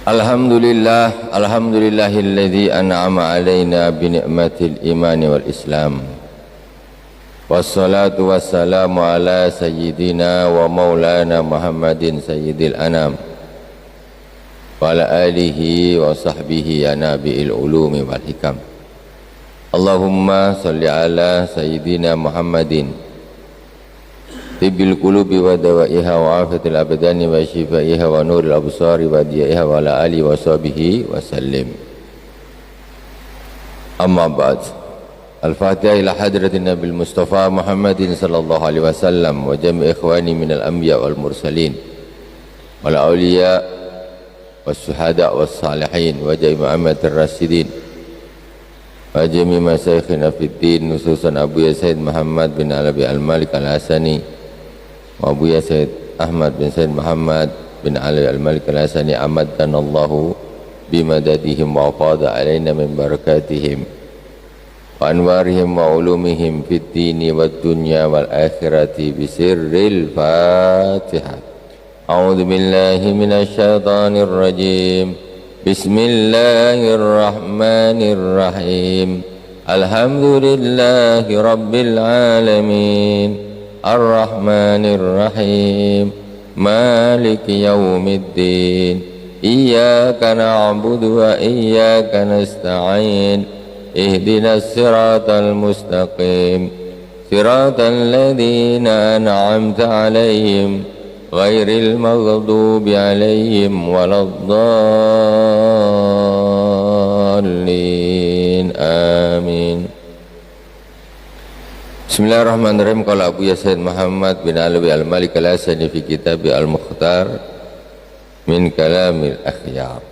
Alhamdulillahilladzi an'ama alaina bi ni'matil imani wal islam. Wassalatu wassalamu ala sayyidina wa maulana Muhammadin sayyidil anam wa ala alihi wa sahbihi ya nabi'il ulumi wal hikam. Allahumma salli ala sayyidina Muhammadin tibbil qulubi wa dawaiha wa afiyatil abdani wa shifaiha wa nuril absari wa diyaiha wa ala alihi wa sahbihi wa sallim. Amma ba'd. Al-Fatihah ila hadratin Nabil Mustafa Muhammadin sallallahu alaihi wasallam wa jami' ikhwani minal anbiya wal mursalin wal awliya was suhada was salihin wa jami' ammatir rasyidin wa jami' masyayikhina fid din, khususan Abu Said Muhammad bin Alawi Al-Malik Al-Hasani wa Abu Said Ahmad bin Said Muhammad bin Alawi Al-Malik Al-Hasani, amaddanallahu bimadadihim wa afada alaina min barakatihim wa anwarihim wa ulumihim fid dini wad dunya wal akhirati bisirril Fatihah. A'udzu billahi minasy syaithanir rajim. Bismillahirrahmanirrahim. Alhamdulillahi rabbil alamin. Ar-Rahmanir Rahim. Maliki yaumiddin. Iyyaka na'budu wa iyyaka nasta'in. Ihdinas siratal mustaqim. Siratal ladzina an'amta 'alaihim ghairil maghdubi 'alaihim waladdallin. Amin. Bismillahirrahmanirrahim. Qala Abu Said Muhammad bin Alawi Al-Malik Al-Hasani fi kitab Al-Mukhtar min kalamil akhyar.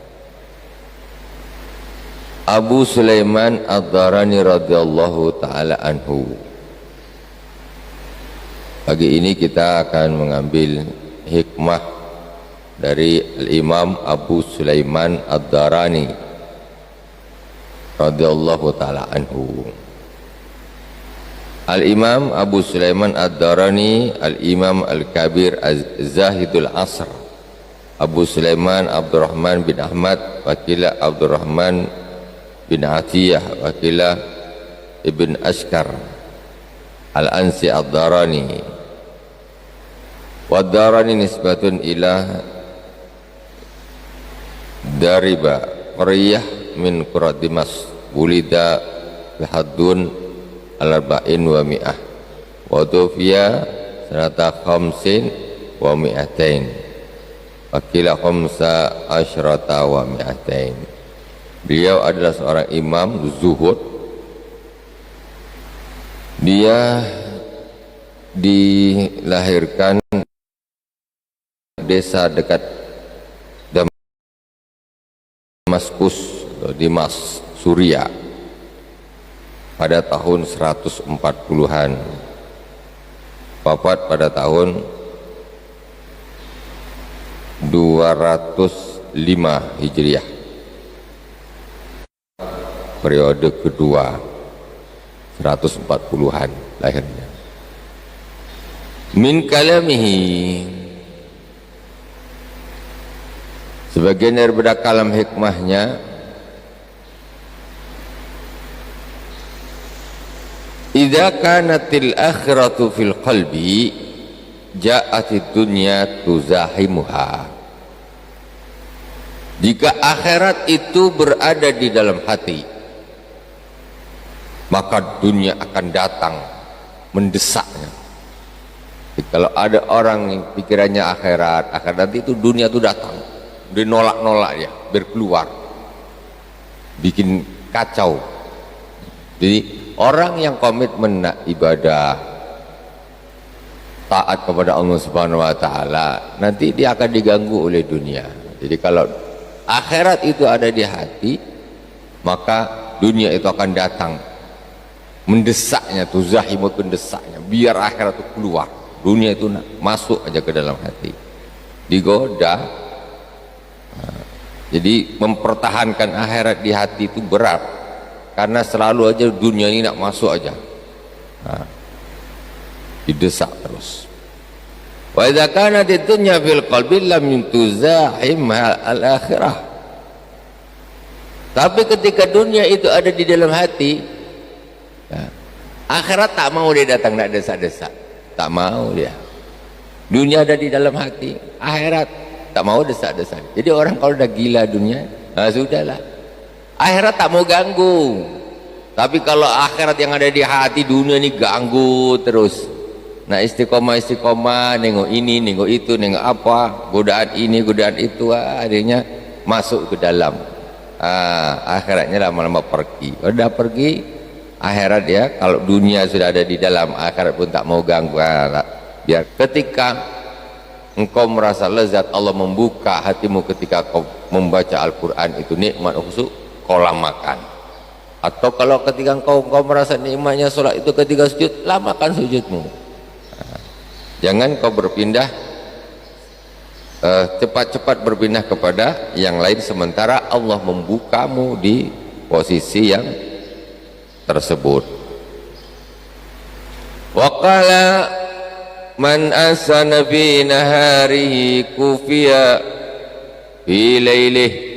Abu Sulaiman Ad-Darani radhiyallahu ta'ala anhu. Pagi ini kita akan mengambil hikmah dari Al-Imam Abu Sulaiman Ad-Darani radhiyallahu ta'ala anhu. Al-Imam Abu Sulaiman Ad-Darani, Al-Imam Al-Kabir Az-Zahidul Asr, Abu Sulaiman Abdurrahman bin Ahmad wakilah Abdurrahman bin Atiyah wakilah Ibn Ashkar Al-Ansi Ad-Darani. Wad-Darani nisbatun ila Dariba Qariyah min Qura Dimas, wulida bihadun al-arba'in wa mi'ah wa tufiya sanata khamsin wa mi'atain wakila khamsa asyrata wa mi'atain. Beliau adalah seorang imam zuhud. Dia dilahirkan desa dekat Damaskus atau Dimas, Suriah pada tahun 140-an, wafat pada tahun 205 Hijriah, periode kedua, 140-an lahirnya. Min kalamihi, sebagian daripada kalam hikmahnya, idza kanatil akhiratu fil qalbi ja'atid dunya tuzahimuha. Jika akhirat itu berada di dalam hati, maka dunia akan datang mendesaknya. Jadi kalau ada orang yang pikirannya akhirat itu dunia itu datang, dinolak-nolak ya, berkeluar, bikin kacau. Jadi orang yang komitmen ibadah, taat kepada Allah Subhanahu wa taala, nanti dia akan diganggu oleh dunia. Jadi kalau akhirat itu ada di hati, maka dunia itu akan datang mendesaknya, tuzahimut, mendesaknya, biar akhirat itu keluar, dunia itu masuk aja ke dalam hati, digoda. Jadi mempertahankan akhirat di hati itu berat, karena selalu aja dunia ini nak masuk aja, didesak terus. Wa idza kanat ad-dunya fil qalbi lam tuzahim al-akhirah. Tapi ketika dunia itu ada di dalam hati, ya, akhirat tak mau dia datang, nak desak-desak, tak mau dia. Dunia ada di dalam hati, akhirat tak mau desak-desak. Jadi orang kalau udah gila dunia, nah sudahlah, akhirat tak mau ganggu. Tapi kalau akhirat yang ada di hati, dunia ini ganggu terus. Nah istiqomah, nengok ini, nengok itu, nengok apa, godaan ini, godaan itu, adanya masuk ke dalam. Akhiratnya lama-lama pergi. Udah pergi, akhirat ya. Kalau dunia sudah ada di dalam, akhirat pun tak mau ganggu. Biar ketika engkau merasa lezat, Allah membuka hatimu ketika kau membaca Al-Quran, itu nikmat khusyuk, kau lamakan. Atau kalau ketika engkau merasa nikmatnya sholat itu ketika sujud, lamakan sujudmu. Jangan kau berpindah cepat-cepat berpindah kepada yang lain sementara Allah membukamu di posisi yang tersebut. Wa qala man asana fi naharihi kufiya fi lailihi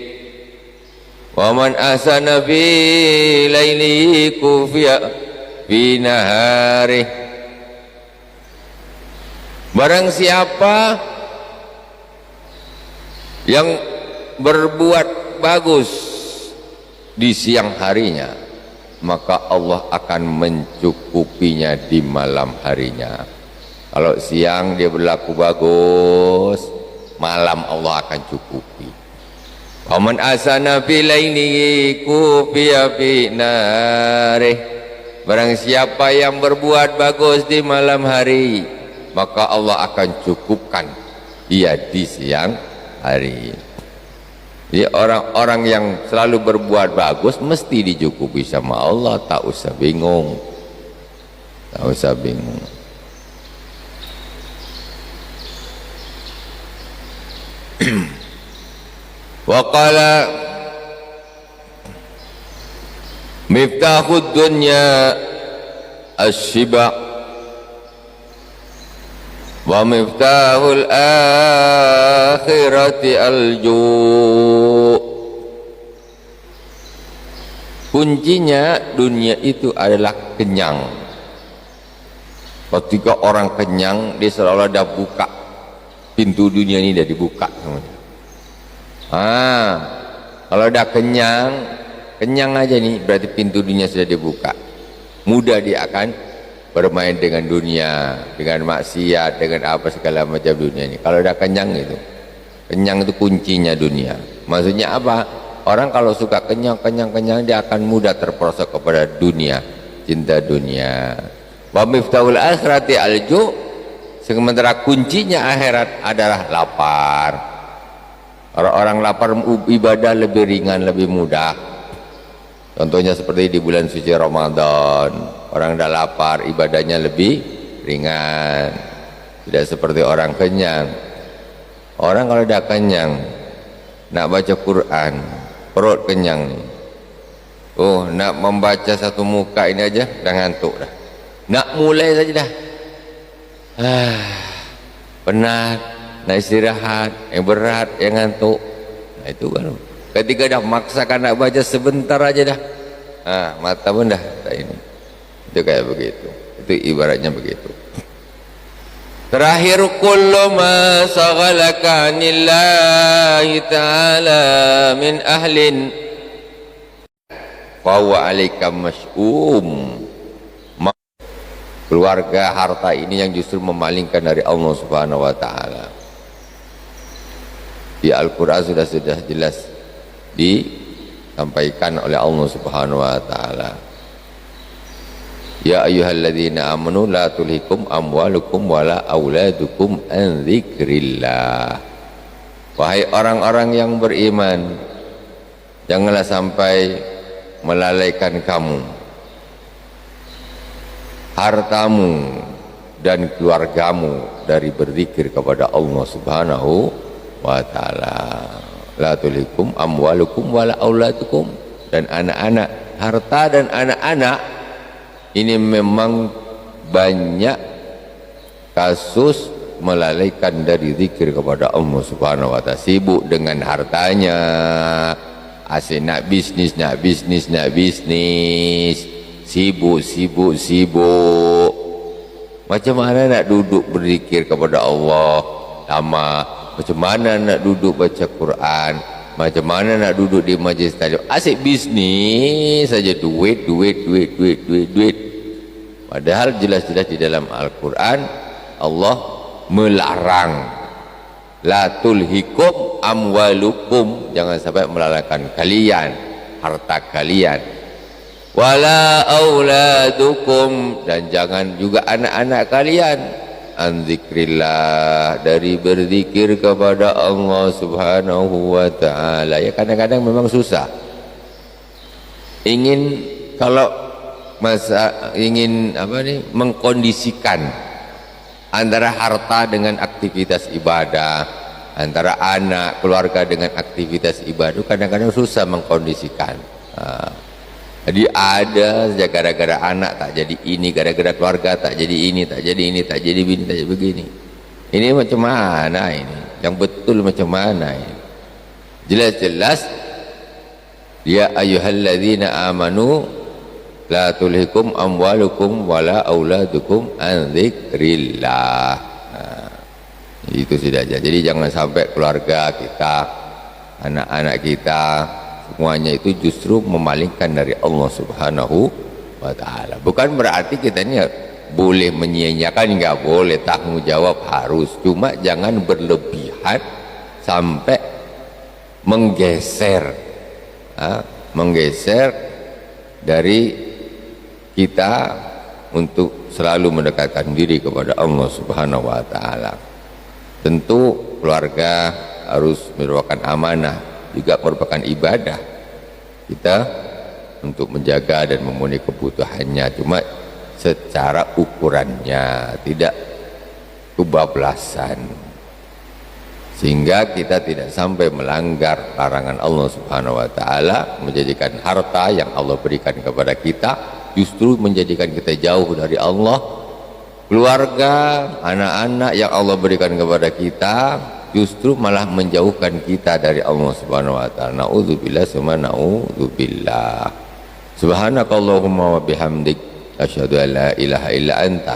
wa man asana fi lailihi kufiya fi naharihi. Barang siapa yang berbuat bagus di siang harinya, maka Allah akan mencukupinya di malam harinya. Kalau siang dia berlaku bagus, malam Allah akan cukupi. Wa man asana fi lailihi kufiya fi narih. Barang siapa yang berbuat bagus di malam hari, maka Allah akan cukupkan dia di siang hari. Jadi orang-orang yang selalu berbuat bagus mesti dicukupi sama Allah, tak usah bingung, tak usah bingung. Wa qala miftahud dunya asy-syiba wa miftahul akhirati al-ju'. Kuncinya dunia itu adalah kenyang. Ketika orang kenyang, dia selalu ada buka pintu dunia ini, dia dibuka. Kalau udah kenyang aja nih, berarti pintu dunia sudah dibuka. Mudah dia akan bermain dengan dunia, dengan maksiat, dengan apa segala macam dunia ini. Kalau udah kenyang itu kuncinya dunia. Maksudnya apa? Orang kalau suka kenyang, dia akan mudah terperosok kepada dunia, cinta dunia. Wa miftahul akhirati alju, sementara kuncinya akhirat adalah lapar. Orang-orang lapar, ibadah lebih ringan, lebih mudah. Contohnya seperti di bulan suci Ramadan, orang dah lapar, ibadahnya lebih ringan, tidak seperti orang kenyang. Orang kalau dah kenyang, nak baca Quran, perut kenyang nih. Nak membaca satu muka ini aja dah ngantuk dah. Nak mulai saja dah, penat, nak istirahat, yang berat, yang ngantuk. Nah itu kan. Ketika dah maksakan nak baca sebentar aja dah, mata pun dah tak ini. Itu kayak begitu. Itu ibaratnya begitu. Terakhir, kullu ma saghalaka anillahi ta'ala min ahlin fa huwa 'alaika mas'um. Keluarga, harta ini yang justru memalingkan dari Allah Subhanahu wa taala. Di Al-Qur'an sudah jelas disampaikan oleh Allah Subhanahu wa taala. Ya ayyuhalladzina amanu la tulhikum amwalukum wala auladukum an dzikrillah. Wahai orang-orang yang beriman, janganlah sampai melalaikan kamu hartamu dan keluargamu dari berzikir kepada Allah Subhanahu wa taala. La tulikum amwalukum wala auladukum, dan anak-anak, harta dan anak-anak ini memang banyak kasus melalaikan dari zikir kepada Allah Subhanahu wa taala. Sibuk dengan hartanya, Asyik nak bisnis, nak bisnis, nak bisnis. Sibuk, sibuk, sibuk. Macam mana nak duduk berzikir kepada Allah lama? Macam mana nak duduk baca Quran? Macam mana nak duduk di majlis talim? Asyik bisnis saja, duit, duit, duit, duit, duit, duit. Padahal jelas-jelas di dalam Al-Quran Allah melarang, la tulhikum amwalukum, jangan sampai melalaikan kalian harta kalian, wala auladukum, dan jangan juga anak-anak kalian, an zikrillah, dari berzikir kepada Allah subhanahu wa ta'ala. Ya kadang-kadang memang susah, ingin kalau ingin mengkondisikan antara harta dengan aktivitas ibadah, antara anak keluarga dengan aktivitas ibadah, kadang-kadang susah mengkondisikan. Jadi ada saja gara-gara anak tak jadi ini, gara-gara keluarga tak jadi ini, tak jadi ini, tak jadi begini, tak jadi begini. Ini macam mana ini? Yang betul macam mana ini? Jelas-jelas ya ayyuhalladzina amanu la tulhikum amwalukum wala auladukum an dzikrillah. Itu sudah aja. Jadi jangan sampai keluarga kita, anak-anak kita, semuanya itu justru memalingkan dari Allah subhanahu wa ta'ala. Bukan berarti kita ini boleh menyia-nyiakan, enggak boleh, tanggung jawab harus, cuma jangan berlebihan sampai menggeser dari kita untuk selalu mendekatkan diri kepada Allah subhanahu wa ta'ala. Tentu keluarga harus merupakan amanah, juga merupakan ibadah kita untuk menjaga dan memenuhi kebutuhannya, cuma secara ukurannya, tidak kebablasan, sehingga kita tidak sampai melanggar larangan Allah subhanahu wa ta'ala, menjadikan harta yang Allah berikan kepada kita justru menjadikan kita jauh dari Allah. Keluarga, anak-anak yang Allah berikan kepada kita justru malah menjauhkan kita dari Allah subhanahu wa ta'ala. Na'udzubillah summa na'udzubillah. Subhanakallahumma wa bihamdik, asyhadu an la ilaha illa anta,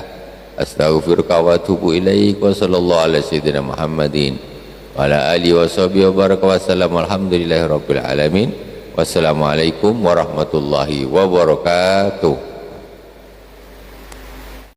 astaghfiruka wa atubu ilaik, wa sallallahu ala sayyidina Muhammadin wa ala alihi wa sahbihi wa baraka wa sallam. Alhamdulillahi rabbil alamin. Wassalamualaikum warahmatullahi wabarakatuh.